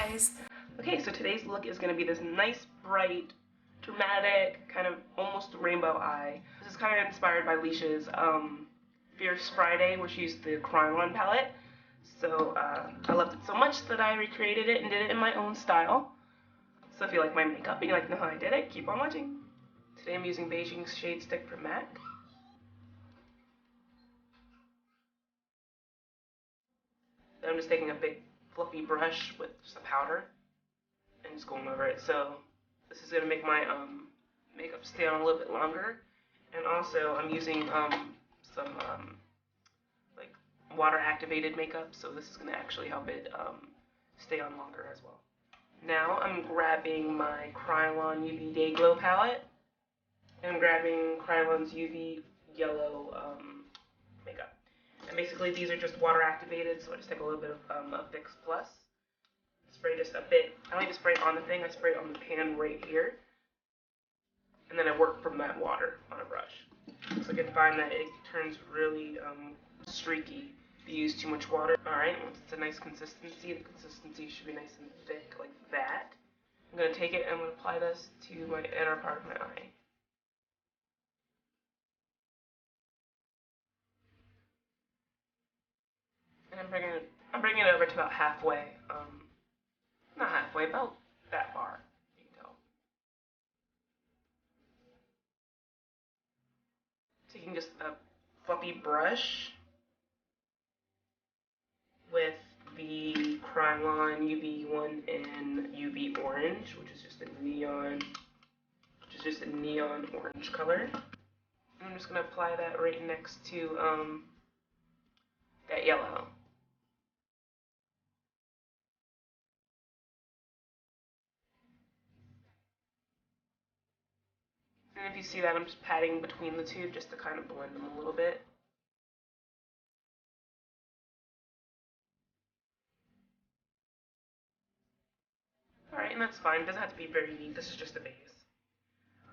guys! Okay, so today's look is going to be this nice, bright, dramatic, kind of almost rainbow eye. This is kind of inspired by Leah's Fierce Friday, where she used the Krylon palette. So I loved it so much that I recreated it and did it in my own style. So if you like my makeup and you like to know how I did it, keep on watching. Today I'm using Beijing Shade Stick from MAC. Then I'm just taking a big fluffy brush with some powder and just going over it. So this is going to make my makeup stay on a little bit longer. And also I'm using some like water activated makeup, so this is going to actually help it stay on longer as well. Now I'm grabbing my Krylon UV Day Glow palette, and I'm grabbing Krylon's UV Yellow makeup. And basically these are just water activated, so I just take a little bit of Fix Plus. Spray just a bit. I don't even spray it on the thing, I spray it on the pan right here. And then I work from that water on a brush. So I can find that it turns really streaky if you use too much water. Alright, once it's a nice consistency, the consistency should be nice and thick like that. I'm going to take it and I'm going to apply this to my inner part of my eye. And I'm bringing it over to about halfway. Not halfway, about that far. You can tell. Taking just a fluffy brush with the Krylon UV1 in UV Orange, which is just a neon orange color. I'm just going to apply that right next to that yellow. And if you see that, I'm just patting between the two just to kind of blend them a little bit. Alright, and that's fine. It doesn't have to be very neat. This is just a base.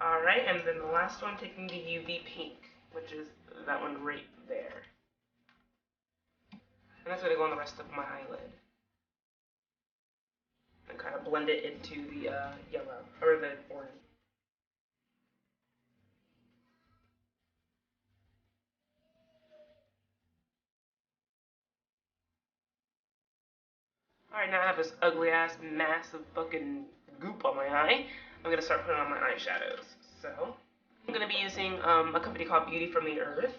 Alright, and then the last one, taking the UV Pink, which is that one right there. And that's going to go on the rest of my eyelid. And kind of blend it into the yellow, or the orange. Alright, now I have this ugly ass mass of fucking goop on my eye. I'm going to start putting on my eyeshadows. So, I'm going to be using a company called Beauty from the Earth.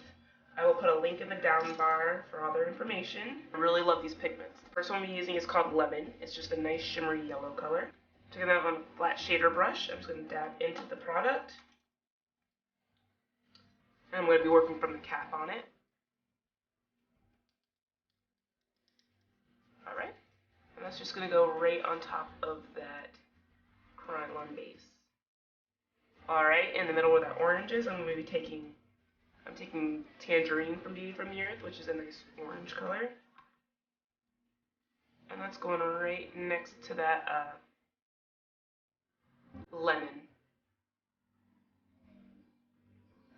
I will put a link in the down bar for all their information. I really love these pigments. The first one I'm using is called Lemon. It's just a nice shimmery yellow color. Taking that on a flat shader brush, I'm just going to dab into the product. And I'm going to be working from the cap on it. Alright. And that's just going to go right on top of that Krylon base. Alright, in the middle where that orange is, I'm taking Tangerine from Beauty from the Earth, which is a nice orange color. And that's going right next to that Lemon.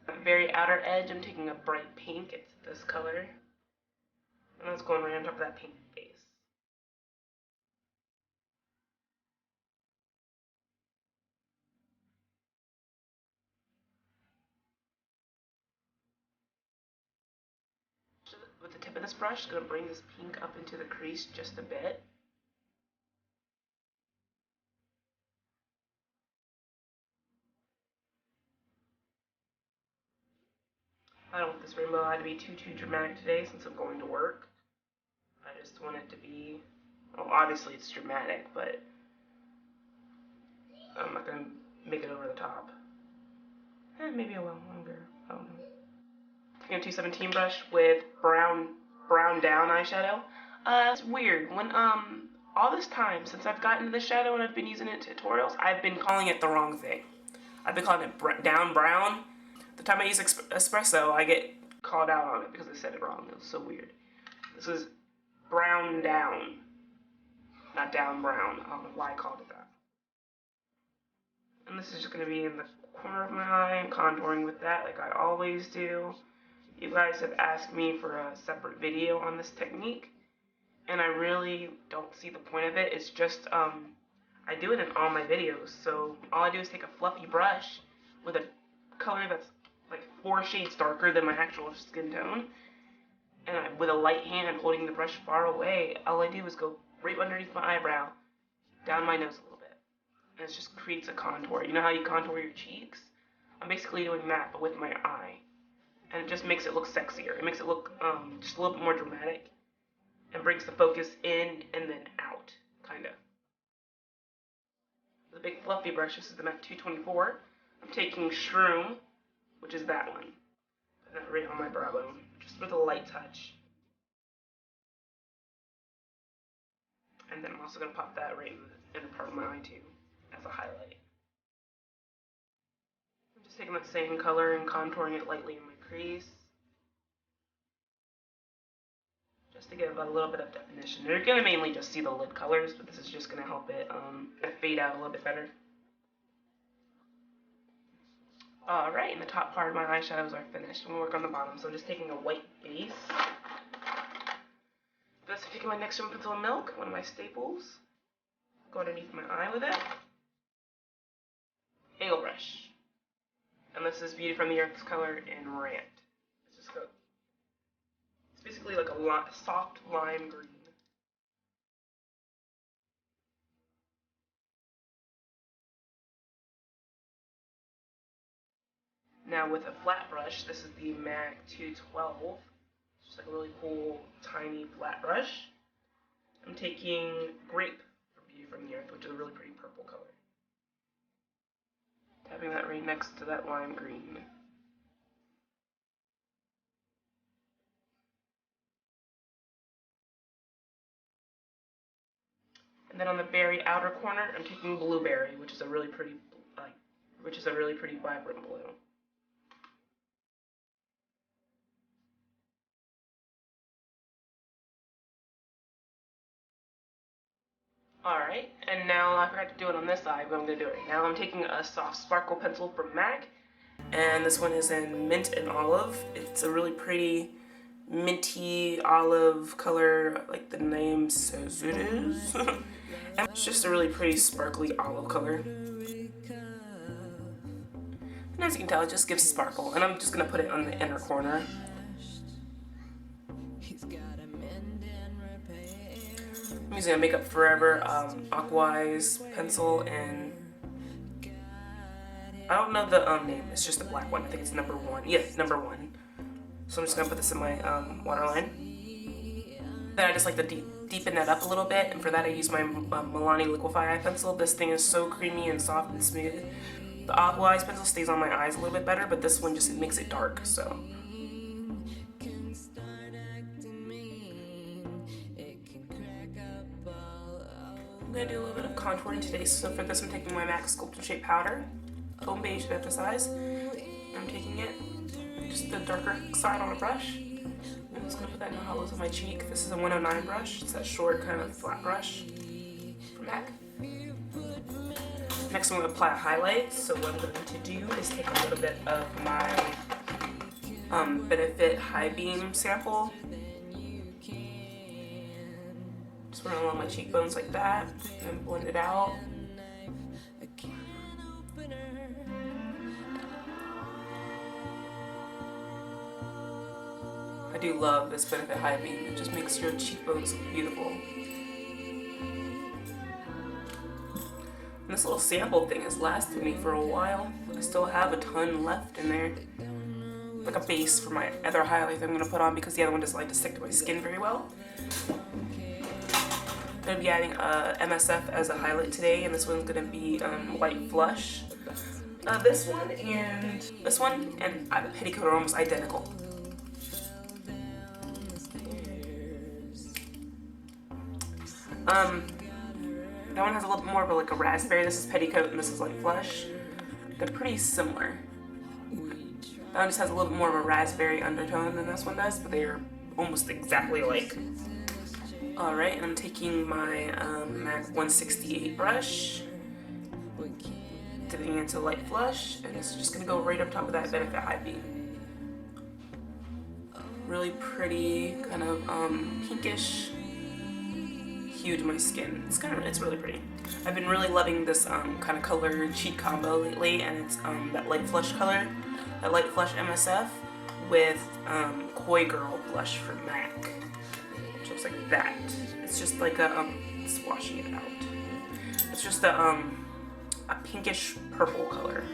At the very outer edge, I'm taking a bright pink. It's this color. And that's going right on top of that pink base. With the tip of this brush, I'm going to bring this pink up into the crease just a bit. I don't want this rainbow eye to be too dramatic today since I'm going to work. I just want it to be, well, obviously it's dramatic, but I'm not going to make it over the top. Maybe I will longer. I don't know. Taking a 217 brush with brown down eyeshadow. It's weird. When all this time since I've gotten this shadow and I've been using it in tutorials, I've been calling it the wrong thing. I've been calling it down brown. The time I use espresso, I get called out on it because I said it wrong. It was so weird. This is brown down, not down brown. I don't know why I called it that. And this is just going to be in the corner of my eye and contouring with that like I always do. You guys have asked me for a separate video on this technique, and I really don't see the point of it. It's just I do it in all my videos. So all I do is take a fluffy brush with a color that's like 4 shades darker than my actual skin tone, and with a light hand holding the brush far away, all I do is go right underneath my eyebrow, down my nose a little bit, and it just creates a contour. You know how you contour your cheeks? I'm basically doing that, but with my eye, and it just makes it look sexier. It makes it look just a little bit more dramatic, and brings the focus in and then out, kind of. With a big fluffy brush, this is the MAC 224. I'm taking Shroom, which is that one. Put that right on my brow bone, just with a light touch. And then I'm also going to pop that right in the part of my eye too, as a highlight. I'm just taking that same color and contouring it lightly in my crease, just to give a little bit of definition. You're going to mainly just see the lid colors, but this is just going to help it fade out a little bit better. Alright, and the top part of my eyeshadows are finished. I'm going to work on the bottom, so I'm just taking a white base. Just taking my NYX Pencil and Milk, one of my staples. Go underneath my eye with it. Angle brush. And this is Beauty from the Earth's color in Rant. It's basically like a soft lime green. Now with a flat brush, this is the MAC 212. It's just like a really cool, tiny flat brush. I'm taking Grape from Beauty from the Earth, which is a really pretty purple color. Tapping that right next to that lime green. And then on the very outer corner, I'm taking Blueberry, which is a really pretty, vibrant blue. Alright, and now I forgot to do it on this side, but I'm going to do it right now. I'm taking a soft sparkle pencil from MAC, and this one is in Mint and Olive. It's a really pretty minty olive color, like the name says it is. It's just a really pretty sparkly olive color. And as you can tell, it just gives sparkle, and I'm just going to put it on the inner corner. I'm using a Makeup Forever Aqua's pencil, and I don't know the name, it's just the black one. I think it's number 1. Yeah, number 1. So I'm just gonna put this in my waterline. Then I just like to deepen that up a little bit, and for that I use my Milani Liquify Eye Pencil. This thing is so creamy and soft and smooth. The Aqua's pencil stays on my eyes a little bit better, but this one just makes it dark, so. I'm going to do a little bit of contouring today, so for this I'm taking my MAC Sculpt and Shape Powder, Tone Beige to emphasize. I'm taking it, just the darker side on a brush. I'm just going to put that in the hollows of my cheek. This is a 109 brush, it's that short kind of flat brush from MAC. Next I'm going to apply a highlight, so what I'm going to do is take a little bit of my Benefit High Beam sample. Just run along my cheekbones like that, and blend it out. I do love this Benefit High Beam. It just makes your cheekbones look beautiful. And this little sample thing has lasted me for a while. I still have a ton left in there. Like a base for my other highlight I'm going to put on, because the other one doesn't like to stick to my skin very well. I'm going to be adding MSF as a highlight today, and this one's going to be Light Flush. This one and Petticoat are almost identical. That one has a little bit more of like a raspberry. This is Petticoat and this is Light Flush. They're pretty similar. That one just has a little bit more of a raspberry undertone than this one does, but they're almost exactly alike. Alright, and I'm taking my MAC 168 brush, dipping into Light Flush, and it's just going to go right up top of that Benefit High Beam. Really pretty, kind of pinkish hue to my skin. It's really pretty. I've been really loving this kind of color cheek combo lately, and it's that light flush color, that light flush MSF with Koi Girl blush from MAC, which looks like that. It's just like a swashing it out. It's just a pinkish purple color.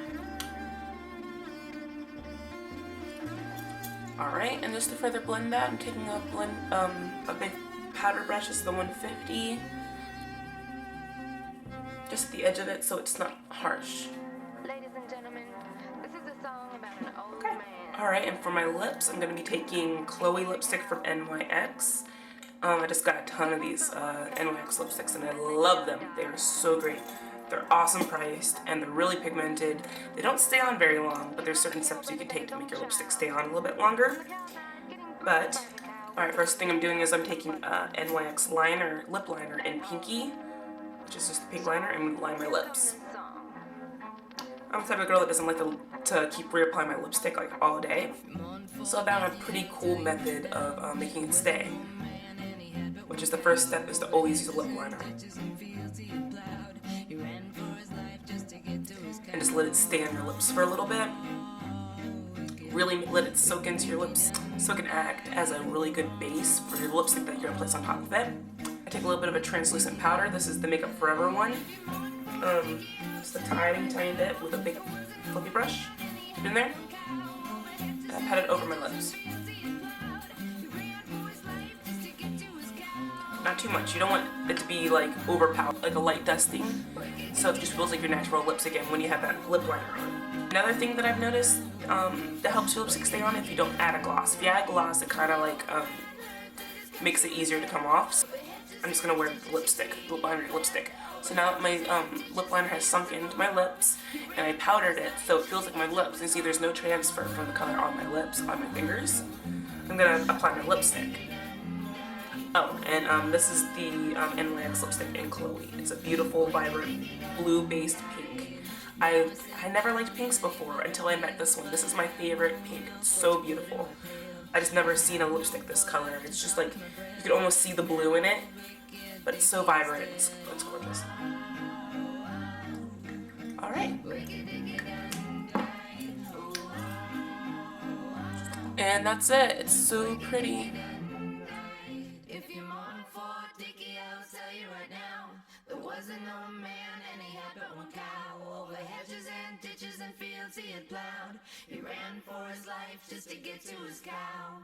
Alright, and just to further blend that, I'm taking a big powder brush. This is the 150. Just the edge of it so it's not harsh. Ladies and gentlemen, this is a song about an old man. Alright, and for my lips, I'm going to be taking Chloe lipstick from NYX. I just got a ton of these NYX lipsticks and I love them. They are so great. They're awesome priced and they're really pigmented. They don't stay on very long, but there's certain steps you can take to make your lipstick stay on a little bit longer. But, alright, first thing I'm doing is I'm taking NYX liner, lip liner in Pinky, which is just a pink liner, and I'm going to line my lips. I'm the type of girl that doesn't like to keep reapplying my lipstick like all day, so I found a pretty cool method of making it stay, which is the first step is to always use a lip liner. And just let it stay on your lips for a little bit. Really let it soak into your lips so it can act as a really good base for your lipstick that you're going to place on top of it. I take a little bit of a translucent powder. This is the Makeup Forever one. Just a tiny bit with a big fluffy brush. Put it in there. And I pat it over my lips. Not too much. You don't want it to be like overpowered, like a light dusting. So it just feels like your natural lips again when you have that lip liner on. Another thing that I've noticed that helps your lipstick stay on if you don't add a gloss. If you add gloss, it kind of like makes it easier to come off. So I'm just gonna wear the lipstick, the lip liner lipstick. So now my lip liner has sunk into my lips, and I powdered it so it feels like my lips. You see, there's no transfer from the color on my lips, on my fingers. I'm gonna apply my lipstick. Oh, and this is the NYX lipstick in Chloe. It's a beautiful, vibrant, blue-based pink. I never liked pinks before until I met this one. This is my favorite pink. It's so beautiful. I just never seen a lipstick this color. It's just like, you can almost see the blue in it, but it's so vibrant. It's gorgeous. Alright. And that's it. It's so pretty. If you're mourning for Dickie, I'll tell you right now, there wasn't no man and he had but one cow. Over hedges and ditches and fields he had plowed. He ran for his life just to get to his cow.